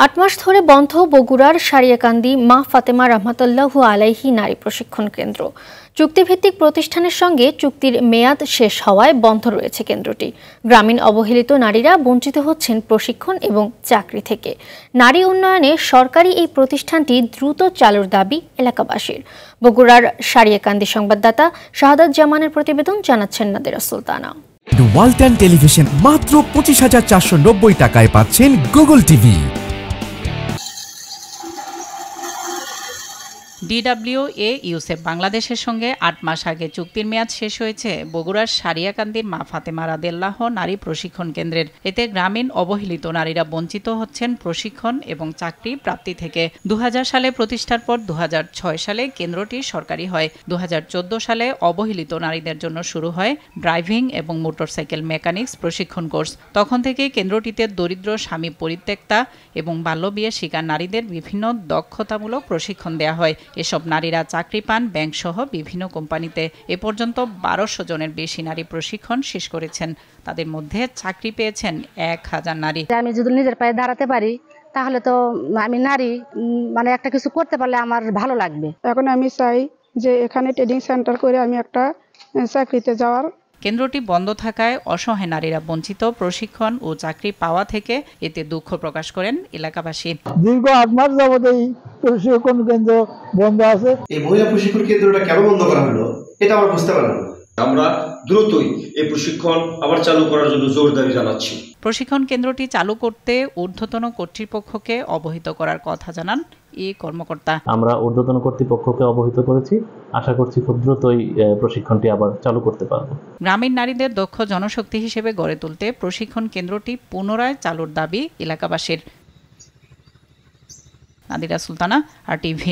৮ মাস ধরে বন্ধ বগুড়ার সারিয়াকান্দি মা ফাতেমা রহমাতুল্লাহু আলাইহি নারী প্রশিক্ষণ কেন্দ্র। চুক্তিভিত্তিক প্রতিষ্ঠানের সঙ্গে চুক্তির মেয়াদ শেষ হওয়ায় বন্ধ রয়েছে কেন্দ্রটি। গ্রামীণ অবহেলিত নারীরা বঞ্চিত হচ্ছেন প্রশিক্ষণ এবং চাকরি থেকে। নারী উন্নয়নে সরকারি এই প্রতিষ্ঠানটি দ্রুত চালুর দাবি এলাকাবাসীর। বগুড়ার সারিয়াকান্দি সংবাদদাতা শাহাদাত জামানের প্রতিবেদন, জানাচ্ছেন নাদিরা সুলতানা। ওয়ালটন টেলিভিশন মাত্র ২৫,৪৯০ টাকায় পাচ্ছেন গুগল টিভি। DWA ইউসেফ বাংলাদেশের সঙ্গে ৮ মাস আগে চুক্তির মেয়াদ শেষ হয়েছে বগুড়ার সারিয়াকান্দির মা ফাতেমা রাদিয়াল্লাহু নারী প্রশিক্ষণ কেন্দ্রের। এতে গ্রামীণ অবহেলিত নারীরা বঞ্চিত হচ্ছেন প্রশিক্ষণ এবং চাকরি প্রাপ্তি থেকে। ২০০০ সালে প্রতিষ্ঠার পর ২০০৬ সালে কেন্দ্রটি সরকারি হয়। ২০১৪ সালে অবহেলিত নারীদের জন্য শুরু হয় ড্রাইভিং এবং মোটরসাইকেল মেকানিক্স প্রশিক্ষণ কোর্স। তখন থেকে কেন্দ্রটিতে দরিদ্র, স্বামী পরিত্যক্তা এবং বাল্যবিয়ে শিকার নারীদের বিভিন্ন দক্ষতামূলক প্রশিক্ষণ দেওয়া হয়। এসব নারীরা চাকরি পান ব্যাংক সহ বিভিন্ন কোম্পানিতে। এ পর্যন্ত ১২০০ জনের বেশি নারী প্রশিক্ষণ শেষ করেছেন। তাদের মধ্যে চাকরি পেয়েছেন ১,০০০ নারী। আমি যদি নিজের পায়ে দাঁড়াতে পারি তাহলে তো আমি নারী একটা কিছু করতে পারলে আমার ভালো লাগবে। এখন আমি চাই যে এখানে ট্রেনিং সেন্টার করে আমি একটা চাকরিতে যাওয়ার। কেন্দ্রটি বন্ধ থাকায় অসহায় নারীরা বঞ্চিত প্রশিক্ষণ ও চাকরি পাওয়া থেকে এতে দুঃখ প্রকাশ করেন এলাকাবাসী। দীর্ঘ ৮ মাস যাবত এই প্রশিক্ষণ কেন্দ্র বন্ধ আছে। এই মহিলা প্রশিক্ষণ কেন্দ্রটা কেন বন্ধ করা হলো এটা আমরা বুঝতে পারলাম না। আমরা দ্রুতই এই প্রশিক্ষণ আবার চালু করার জন্য জোর দাবি জানাচ্ছি। প্রশিক্ষণ কেন্দ্রটি চালু করতে ঊর্ধ্বতন কর্তৃপক্ষকে অবহিত করার কথা জানান এই কর্মকর্তা। আমরা ঊর্ধ্বতন কর্তৃপক্ষকে অবহিত করেছি, আশা করছি খুব দ্রুতই প্রশিক্ষণটি আবার চালু করতে পারব। গ্রামীণ নারীদের দক্ষ জনশক্তি হিসেবে গড়ে তুলতে প্রশিক্ষণ কেন্দ্রটি পুনরায় চালুর দাবি এলাকাবাসীর। নাদিরা সুলতানা, RTV।